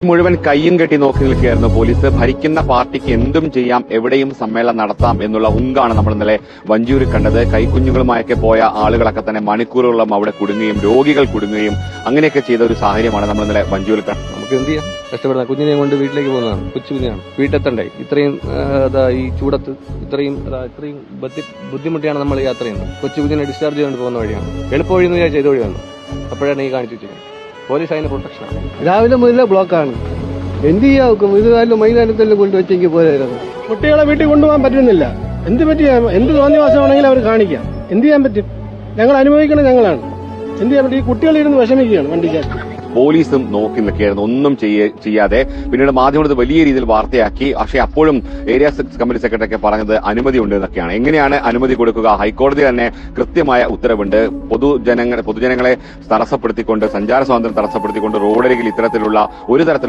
മുഴുവൻ കയ്യും കെട്ടി നോക്കി നിൽക്കുകയായിരുന്നു പോലീസ്. ഭരിക്കുന്ന പാർട്ടിക്ക് എന്തും ചെയ്യാം, എവിടെയും സമ്മേളനം നടത്താം എന്നുള്ള ഉങ്കാണ് നമ്മൾ ഇന്നലെ വഞ്ചൂരിൽ കണ്ടത്. കൈക്കുഞ്ഞുങ്ങളുമായൊക്കെ പോയ ആളുകളൊക്കെ തന്നെ മണിക്കൂറുകളും അവിടെ കുടുങ്ങുകയും രോഗികൾ കുടുങ്ങുകയും അങ്ങനെയൊക്കെ ചെയ്ത ഒരു സാഹചര്യമാണ് നമ്മൾ ഇന്നലെ വഞ്ചൂരിൽ കണ്ടത്. നമുക്ക് എന്ത് ചെയ്യാം, കഷ്ടപ്പെടുന്ന കുഞ്ഞിനെ കൊണ്ട് വീട്ടിലേക്ക് പോകുന്നതാണ്. കൊച്ചുകുഞ്ഞാണ്, വീട്ടെത്തണ്ടേ. ഇത്രയും ഈ ചൂടത്ത് ഇത്രയും ബുദ്ധിമുട്ടിയാണ് നമ്മൾ യാത്ര ചെയ്യുന്നത്. കൊച്ചുകുഞ്ഞിനെ ഡിസ്ചാർജ് ചെയ്തുകൊണ്ട് പോകുന്ന വഴിയാണ്. എളുപ്പ വഴി എന്ന് വിചാരിച്ച വഴി വന്നു. അപ്പോഴാണ് ഈ കാണിച്ചു വെച്ചിരിക്കുന്നത്. പോലീസ് അതിന് പ്രൊട്ടക്ഷനാണ്. രാവിലെ മുതലേ ബ്ലോക്കാണ്. എന്ത് ചെയ്യാക്കും? ഇത് കാലം മൈതാനത്തെല്ലാം കൊണ്ടുവച്ചെങ്കിൽ പോരായിരുന്നു. കുട്ടികളെ വീട്ടിൽ കൊണ്ടുപോകാൻ പറ്റുന്നില്ല. എന്ത് പറ്റിയ എന്ത് തോന്നിയവാസമാണെങ്കിലും അവർ കാണിക്കാം. എന്ത് ചെയ്യാൻ പറ്റും? ഞങ്ങൾ അനുഭവിക്കണം, ഞങ്ങളാണ്. എന്ത് ചെയ്യാൻ പറ്റും? ഈ കുട്ടികളിരുന്ന് വിഷമിക്കുകയാണ് വണ്ടിക്കകത്ത്. പോലീസും നോക്കി നിൽക്കുകയായിരുന്നു, ഒന്നും ചെയ്യാതെ. പിന്നീട് മാധ്യമത്തിൽ വലിയ രീതിയിൽ വാർത്തയാക്കി. പക്ഷേ അപ്പോഴും ഏരിയ കമ്മിറ്റി സെക്രട്ടറി ഒക്കെ പറഞ്ഞത് അനുമതി ഉണ്ട് എന്നൊക്കെയാണ്. എങ്ങനെയാണ് അനുമതി കൊടുക്കുക? ഹൈക്കോടതി തന്നെ കൃത്യമായ ഉത്തരവുണ്ട്. പൊതുജനങ്ങളെ തടസ്സപ്പെടുത്തിക്കൊണ്ട്, സഞ്ചാര സ്വാതന്ത്ര്യം തടസ്സപ്പെടുത്തിക്കൊണ്ട് റോഡരികിൽ ഇത്തരത്തിലുള്ള ഒരു തരത്തിലുള്ള